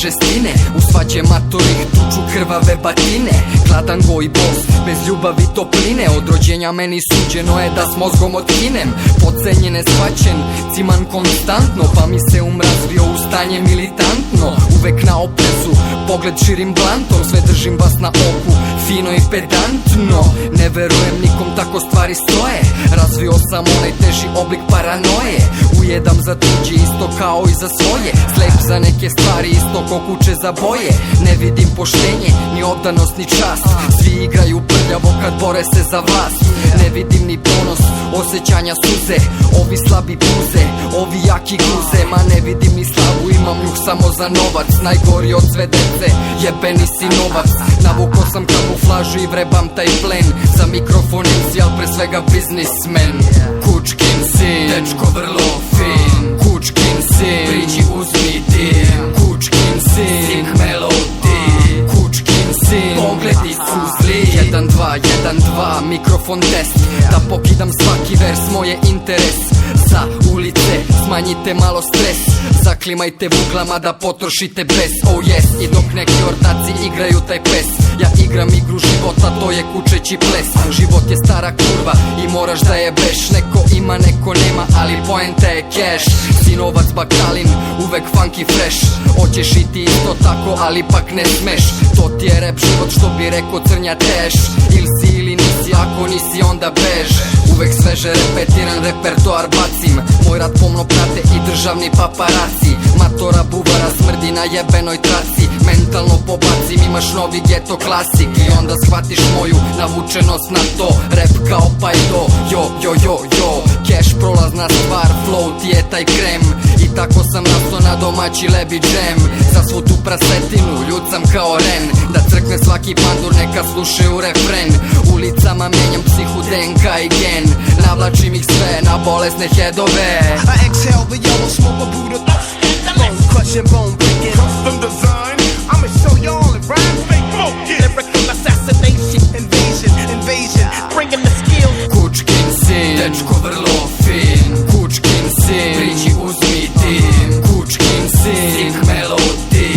žestine. U svađe matorih tuču krvave batine. Gladan go i bos, bez ljubavi topline. Od rođenja meni suđeno je da s mozgom otkinem. Podcenjen, neshvaćen, ciman konstantno, pa mi se razvio u stanje militantno. Uvek na oprezu, pogled širim blantom. Sve držim vas na oku, fino i pedantno. Ne verujem nikom, tako stvari stoje. Razvio sam onaj teži oblik paranoje. Ujedam za tuđi isto kao i za svoje. Slep za neke stvari isto ko kuće za boje. Ne vidim poštenje, ni oddanost, ni čast. Svi igraju prljavo kad bore se za vlast. Ne vidim ni ponos, osjećanja suze. Ovi slabi puze, ovi jaki guze. Ma ne vidim ni slavu, imam njuh samo za novac. Najgori od sve dece, jebeni si novac. Navukao sam kamuflažu i vrebam taj plen. Za mikrofon MC, al pre svega biznismen. Kučkin sin, dečko vrlo fin. Kučkin sin, priđi uzmi dim. Kučkin sin, sing melodi. Kučkin sin, pogledi su zli. 1, 2, 1, 2, mikrofon test. Da pokidam svaki vers, moje interes. Za ulice, smanjite malo stres. Zaklimajte vuglama da potrošite bes. Oh yes, i dok neki ortaci igraju taj pes, ja igram igru života, to je kučeći ples. Život je stara kurva i moraš da je beš. Neko ima, neko nema, ali poenta je cash. Sinovac bakalin, uvek funky fresh. Hoćeš i ti isto tako, ali pak ne smeš. To ti je rap život, što bi rekao Crnja Teš. Ili si ili nisi, ako nisi onda bež. Uvek sveže repetiran repertoar bacim. Moj rad pomno prate i državni paparaci. Matora buvara smrdi na jebenoj traci. Mentalno pobacim, imaš novi geto klasik. I onda shvatiš moju navučenost na to. Rap kao pajdo, jo, jo, jo, jo. Cash prolazna stvar, flow ti je taj krem. I tako sam rastao na domaći lebi džem. Za svu tu prasetinu, ljud sam kao Ren. Da crkne svaki pandur, neka slušaju refren. Ulicama menjam psihu, DNK i gen. Navlačim ih sve na bolesne hedove. I exhale the yellow smoke of Buddha. Bone crushing, bone breaking. Custom design, I'ma show y'all it rhymes, make focus. Lyrical assassination, invasion, bringing the skills. Kučkin sin, dečko vrlo fin. Kučkin sin, priđi uzmi dim. Kučkin sin, sing melodi.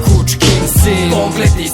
Kučkin sin, pogledi